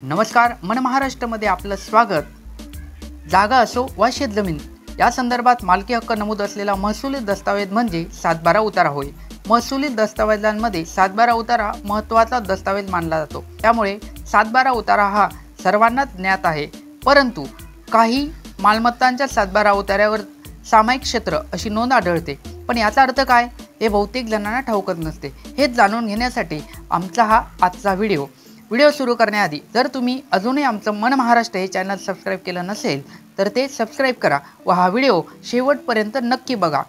नमस्कार, मन महाराष्ट्रामध्ये आपलं स्वागत। जागा असो वा शेतजमीन या संदर्भात मालकी हक्क नमूद असलेला महसुली दस्तावेज म्हणजे सातबारा उतारा होय। महसुली दस्तावेजांमध्ये सातबारा उतारा महत्त्वाचा दस्तावेज मानला जातो, त्यामुळे सातबारा उतारा हा सर्वांनाच ज्ञात आहे। परंतु काही मालमत्तांच्या सातबारा उतार्यावर सामायिक क्षेत्र अशी नोंद आढळते, पण याचा अर्थ काय हे बहुतेक जणांना ठाऊकच नसते। हे जाणून घेण्यासाठी आमचा हा आजचा व्हिडिओ सुरू करण्याआधी जर तुम्ही अजूनही आमचं मन महाराष्ट्र हे चॅनल सबस्क्राईब केलं नसेल तर ते सबस्क्राईब करा व हा व्हिडिओ शेवटपर्यंत नक्की बघा।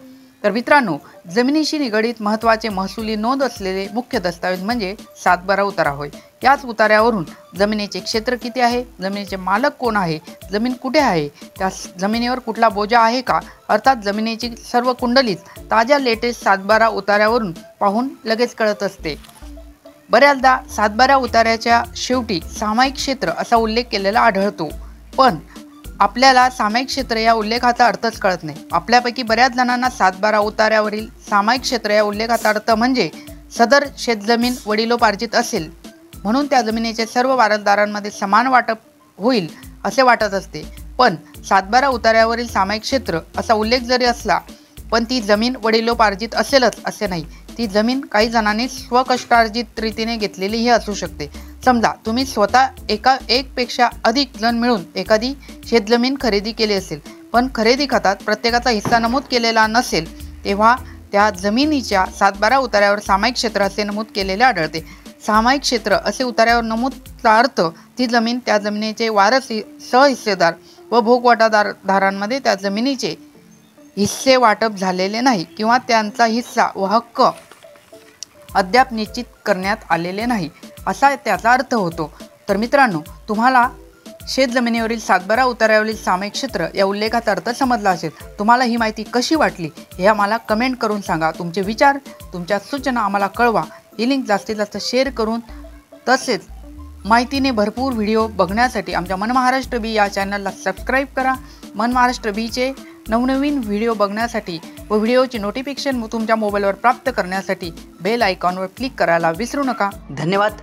तर मित्रांनो, जमिनीशी निगडीत महत्त्वाचे महसुली नोंद असलेले मुख्य दस्तावेज म्हणजे सातबारा उतारा होय। याच उतार्यावरून जमिनीचे क्षेत्र किती आहे, जमिनीचे मालक कोण आहे, जमीन कुठे आहे, त्या जमिनीवर कुठला बोजा आहे का, अर्थात जमिनीची सर्व कुंडलीच ताज्या लेटेस्ट सातबारा उतार्यावरून पाहून लगेच कळत असते। बऱ्याचदा सातबारा उतार्याच्या शेवटी सामायिक क्षेत्र असा उल्लेख केलेला आढळतो, पण आपल्याला सामायिक क्षेत्र या उल्लेखाचा अर्थच कळत नाही। आपल्यापैकी बऱ्याच जणांना सातबारा उतार्यावरील सामायिक क्षेत्र या उल्लेखाचा अर्थ म्हणजे सदर शेतजमीन वडिलोपार्जित असेल म्हणून त्या जमिनीचे सर्व वारसदारांमध्ये समान वाटप होईल असे वाटत असते। पण सातबारा उतार्यावरील सामायिक क्षेत्र असा उल्लेख जरी असला पण ती जमीन वडिलोपार्जित असेलच असे नाही। ती जमीन काही जणांनी स्वकष्टार्जित रीतीने घेतलेलीही असू शकते। समजा तुम्ही स्वतः एक पेक्षा अधिक जण मिळून एखादी शेतजमीन खरेदी केली असेल, पण खरेदी खात्यात प्रत्येकाचा हिस्सा नमूद केलेला नसेल, तेव्हा त्या जमिनीच्या सातबारा उतार्यावर सामायिक क्षेत्र असे नमूद केलेले आढळते। सामायिक क्षेत्र असे उतार्यावर नमूदचा अर्थ ती जमीन त्या जमिनीचे वारस सहहिस्सेदार व भोगवाटादारांमध्ये त्या जमिनीचे हिस्से वाटप झालेले नाही किंवा त्यांचा हिस्सा व हक्क अद्याप निश्चित करण्यात आलेले नाही असा त्याचा अर्थ होतो। तर मित्रांनो, तुम्हाला शेतजमिनीवरील सातबारा उतार्यावरील सामायिक क्षेत्र या उल्लेखाचा अर्थ समजला असेल। तुम्हाला ही माहिती कशी वाटली हे आम्हाला कमेंट करून सांगा। तुमचे विचार, तुमच्या सूचना आम्हाला कळवा। ही लिंक जास्तीत जास्त शेअर करून तसेच माहितीने भरपूर व्हिडिओ बघण्यासाठी आमच्या मन महाराष्ट्र बी या चॅनलला सबस्क्राईब करा। मन महाराष्ट्र बीचे नवनवीन व्हिडिओ बघण्यासाठी व व्हिडिओची नोटिफिकेशन तुमच्या मोबाईलवर प्राप्त करण्यासाठी बेल आयकॉनवर क्लिक करायला विसरू नका। धन्यवाद।